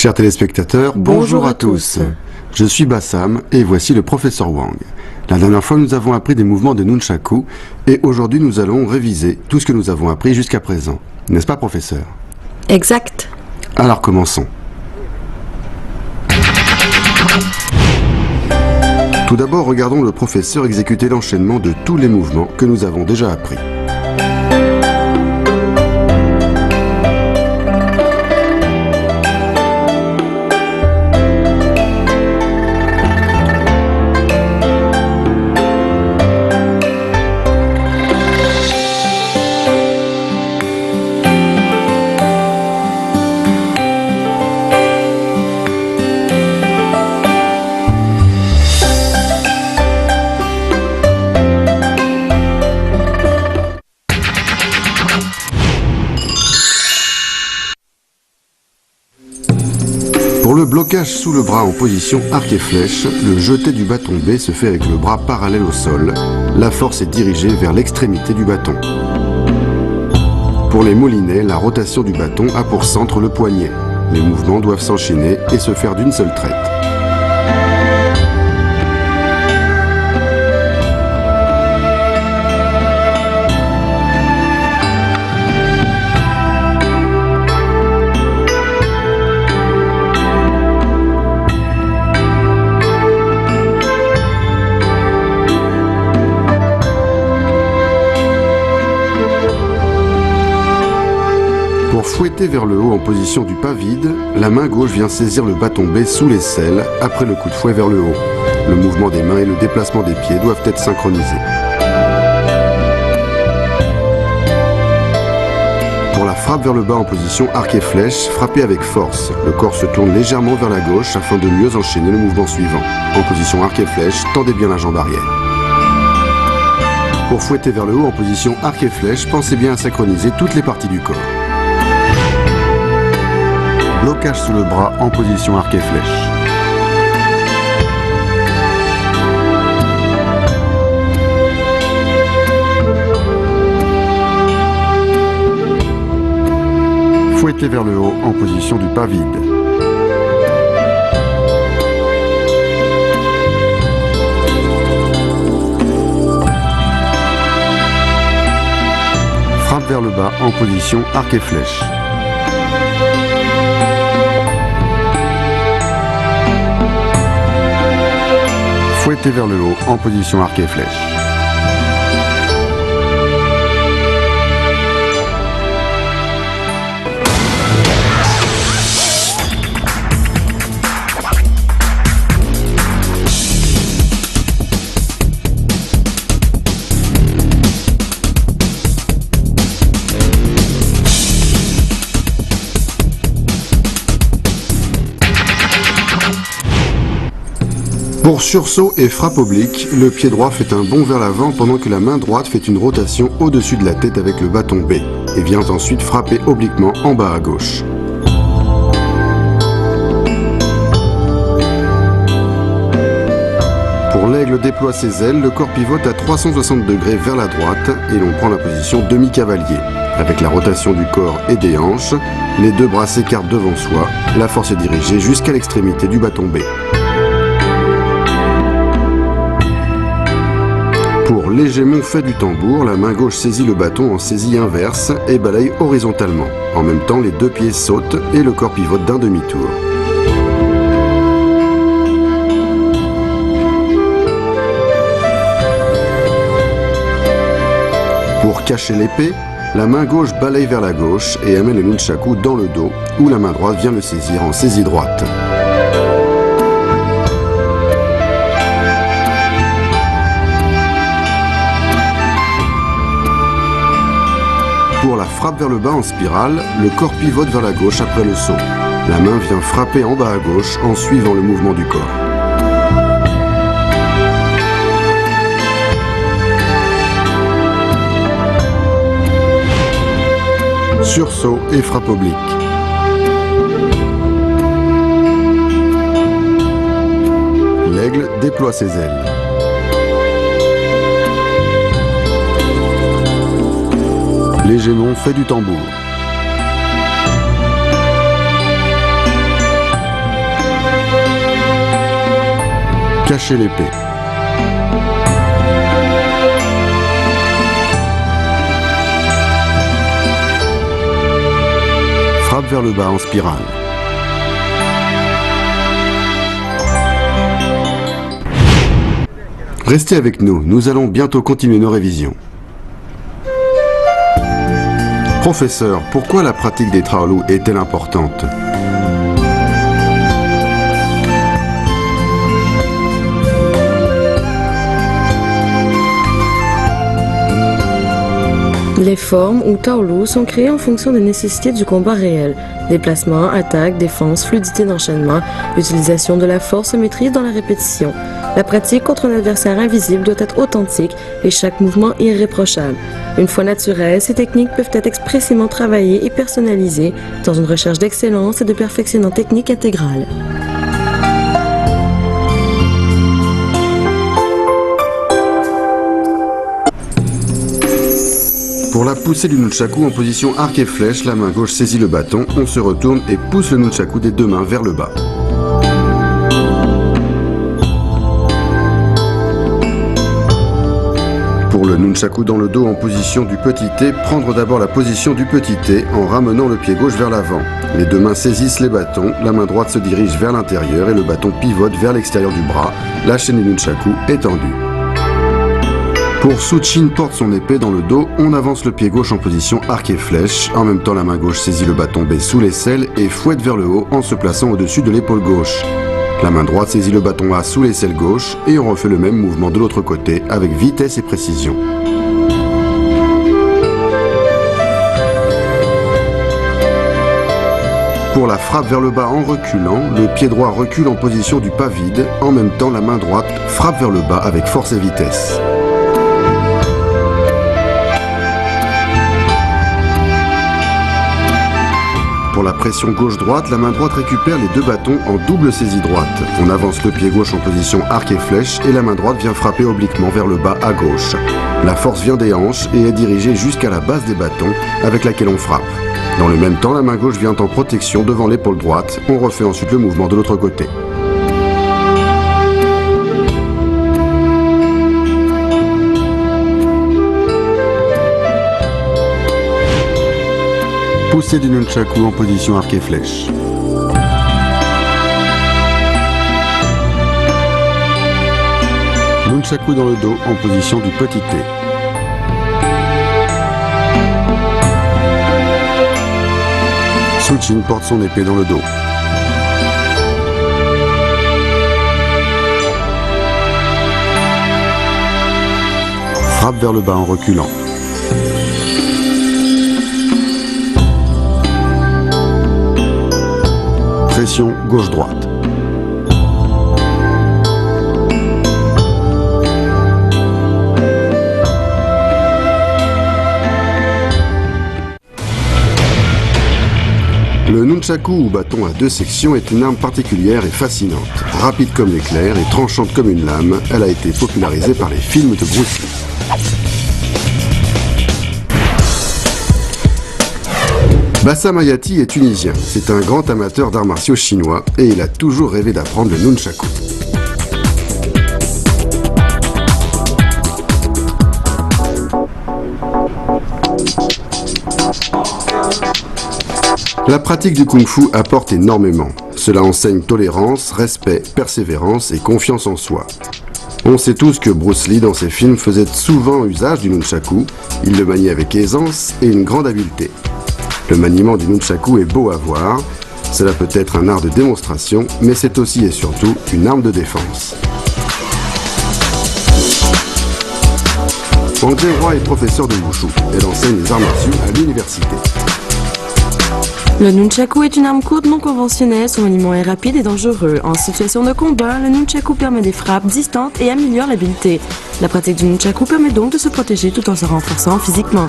Chers téléspectateurs, bonjour à tous. Je suis Bassam et voici le professeur Wang. La dernière fois, nous avons appris des mouvements de nunchaku et aujourd'hui, nous allons réviser tout ce que nous avons appris jusqu'à présent. N'est-ce pas, professeur? Exact. Alors, commençons. Tout d'abord, regardons le professeur exécuter l'enchaînement de tous les mouvements que nous avons déjà appris. Pour le blocage sous le bras en position arc et flèche, le jeté du bâton B se fait avec le bras parallèle au sol. La force est dirigée vers l'extrémité du bâton. Pour les moulinets, la rotation du bâton a pour centre le poignet. Les mouvements doivent s'enchaîner et se faire d'une seule traite. Pour fouetter vers le haut en position du pas vide, la main gauche vient saisir le bâton B sous l'aisselle après le coup de fouet vers le haut. Le mouvement des mains et le déplacement des pieds doivent être synchronisés. Pour la frappe vers le bas en position arc et flèche, frappez avec force. Le corps se tourne légèrement vers la gauche afin de mieux enchaîner le mouvement suivant. En position arc et flèche, tendez bien la jambe arrière. Pour fouetter vers le haut en position arc et flèche, pensez bien à synchroniser toutes les parties du corps. Blocage sous le bras en position arc et flèche. Fouetter vers le haut en position du pas vide. Frappe vers le bas en position arc et flèche. Fouetter vers le haut en position arc et flèche. Pour sursaut et frappe oblique, le pied droit fait un bond vers l'avant pendant que la main droite fait une rotation au-dessus de la tête avec le bâton B et vient ensuite frapper obliquement en bas à gauche. Pour l'aigle déploie ses ailes, le corps pivote à 360 degrés vers la droite et l'on prend la position demi-cavalier. Avec la rotation du corps et des hanches, les deux bras s'écartent devant soi, la force est dirigée jusqu'à l'extrémité du bâton B. Pour l'hégémon fait du tambour, la main gauche saisit le bâton en saisie inverse et balaye horizontalement. En même temps, les deux pieds sautent et le corps pivote d'un demi-tour. Pour cacher l'épée, la main gauche balaye vers la gauche et amène le nunchaku dans le dos, où la main droite vient le saisir en saisie droite. Pour la frappe vers le bas en spirale, le corps pivote vers la gauche après le saut. La main vient frapper en bas à gauche en suivant le mouvement du corps. Sursaut et frappe oblique. L'aigle déploie ses ailes. L'hégémon fait du tambour. Cacher l'épée. Frappe vers le bas en spirale. Restez avec nous, nous allons bientôt continuer nos révisions. Professeur, pourquoi la pratique des traolus est-elle importante? Les formes ou taolus sont créées en fonction des nécessités du combat réel. Déplacement, attaque, défense, fluidité d'enchaînement, utilisation de la force et maîtrise dans la répétition. La pratique contre un adversaire invisible doit être authentique et chaque mouvement irréprochable. Une fois naturelles, ces techniques peuvent être expressément travaillées et personnalisées dans une recherche d'excellence et de perfectionnement technique intégral. Pour la poussée du nunchaku en position arc et flèche, la main gauche saisit le bâton, on se retourne et pousse le nunchaku des deux mains vers le bas. Pour le nunchaku dans le dos en position du petit T, prendre d'abord la position du petit T en ramenant le pied gauche vers l'avant. Les deux mains saisissent les bâtons, la main droite se dirige vers l'intérieur et le bâton pivote vers l'extérieur du bras, la chaîne du nunchaku est tendue. Pour Suchin porte son épée dans le dos, on avance le pied gauche en position arc et flèche. En même temps, la main gauche saisit le bâton B sous l'aisselle et fouette vers le haut en se plaçant au-dessus de l'épaule gauche. La main droite saisit le bâton A sous l'aisselle gauche et on refait le même mouvement de l'autre côté avec vitesse et précision. Pour la frappe vers le bas en reculant, le pied droit recule en position du pas vide. En même temps, la main droite frappe vers le bas avec force et vitesse. Pour la pression gauche-droite, la main droite récupère les deux bâtons en double saisie droite. On avance le pied gauche en position arc et flèche et la main droite vient frapper obliquement vers le bas à gauche. La force vient des hanches et est dirigée jusqu'à la base des bâtons avec laquelle on frappe. Dans le même temps, la main gauche vient en protection devant l'épaule droite. On refait ensuite le mouvement de l'autre côté. Poussée du nunchaku en position arc et flèche. Nunchaku dans le dos en position du petit T. Suchin porte son épée dans le dos. Frappe vers le bas en reculant. Pression gauche-droite. Le nunchaku ou bâton à deux sections est une arme particulière et fascinante. Rapide comme l'éclair et tranchante comme une lame, elle a été popularisée par les films de Bruce Lee. Bassam Hayati est tunisien, c'est un grand amateur d'arts martiaux chinois et il a toujours rêvé d'apprendre le nunchaku. La pratique du kung-fu apporte énormément. Cela enseigne tolérance, respect, persévérance et confiance en soi. On sait tous que Bruce Lee dans ses films faisait souvent usage du nunchaku, il le maniait avec aisance et une grande habileté. Le maniement du nunchaku est beau à voir, cela peut être un art de démonstration, mais c'est aussi et surtout une arme de défense. Wang Jianhua est professeur de Wushu, elle enseigne les arts martiaux à l'université. Le nunchaku est une arme courte non conventionnelle, son maniement est rapide et dangereux. En situation de combat, le nunchaku permet des frappes distantes et améliore l'habileté. La pratique du nunchaku permet donc de se protéger tout en se renforçant physiquement.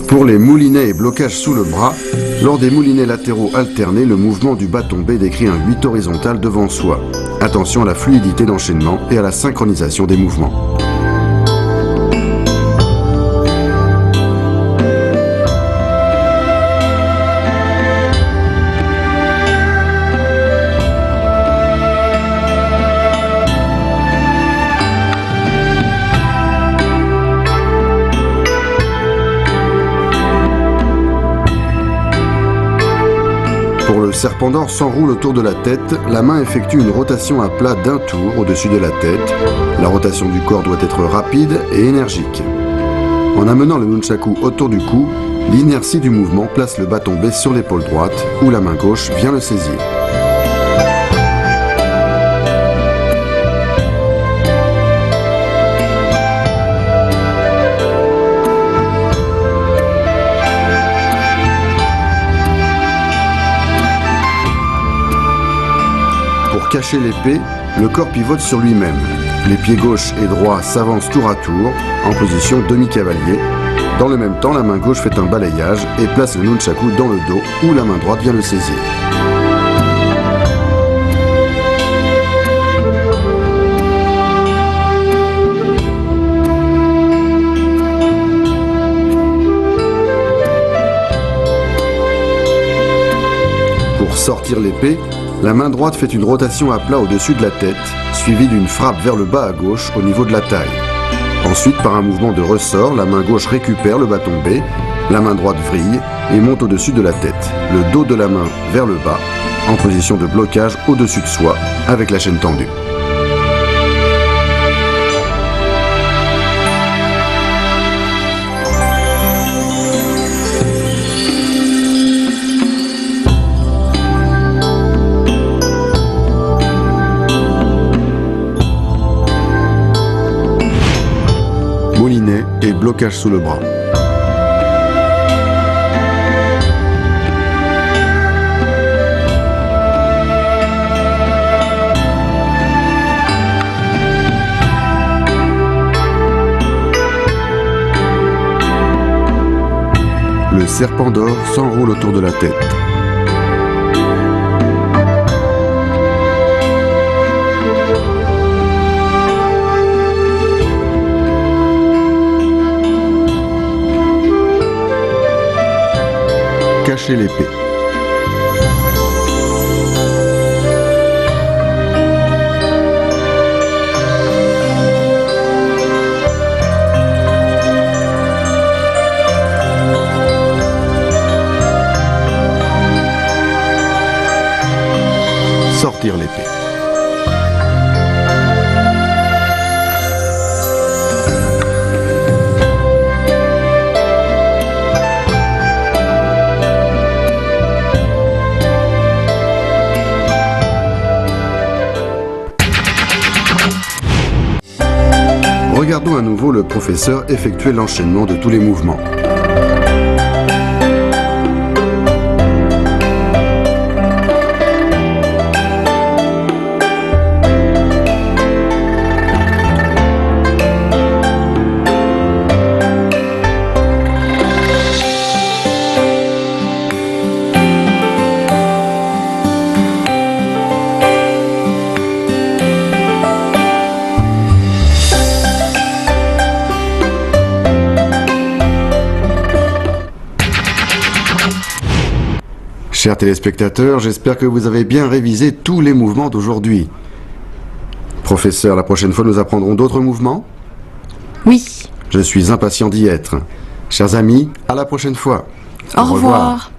Pour les moulinets et blocages sous le bras, lors des moulinets latéraux alternés, le mouvement du bâton B décrit un 8 horizontal devant soi. Attention à la fluidité d'enchaînement et à la synchronisation des mouvements. le serpent d'or s'enroule autour de la tête, la main effectue une rotation à plat d'un tour au-dessus de la tête. La rotation du corps doit être rapide et énergique. En amenant le nunchaku autour du cou, l'inertie du mouvement place le bâton B sur l'épaule droite, où la main gauche vient le saisir. Pour cacher l'épée, le corps pivote sur lui-même. Les pieds gauche et droit s'avancent tour à tour, en position demi-cavalier. Dans le même temps, la main gauche fait un balayage et place le nunchaku dans le dos, où la main droite vient le saisir. Pour sortir l'épée, la main droite fait une rotation à plat au-dessus de la tête, suivie d'une frappe vers le bas à gauche au niveau de la taille. Ensuite, par un mouvement de ressort, la main gauche récupère le bâton B, la main droite vrille et monte au-dessus de la tête, le dos de la main vers le bas, en position de blocage au-dessus de soi, avec la chaîne tendue. Moulinet et blocage sous le bras. Le serpent d'or s'enroule autour de la tête. Cacher l'épée. Sortir l'épée. Regardons à nouveau le professeur effectuer l'enchaînement de tous les mouvements. Chers téléspectateurs, j'espère que vous avez bien révisé tous les mouvements d'aujourd'hui. Professeur, la prochaine fois nous apprendrons d'autres mouvements ? Oui. Je suis impatient d'y être. Chers amis, à la prochaine fois. Au revoir.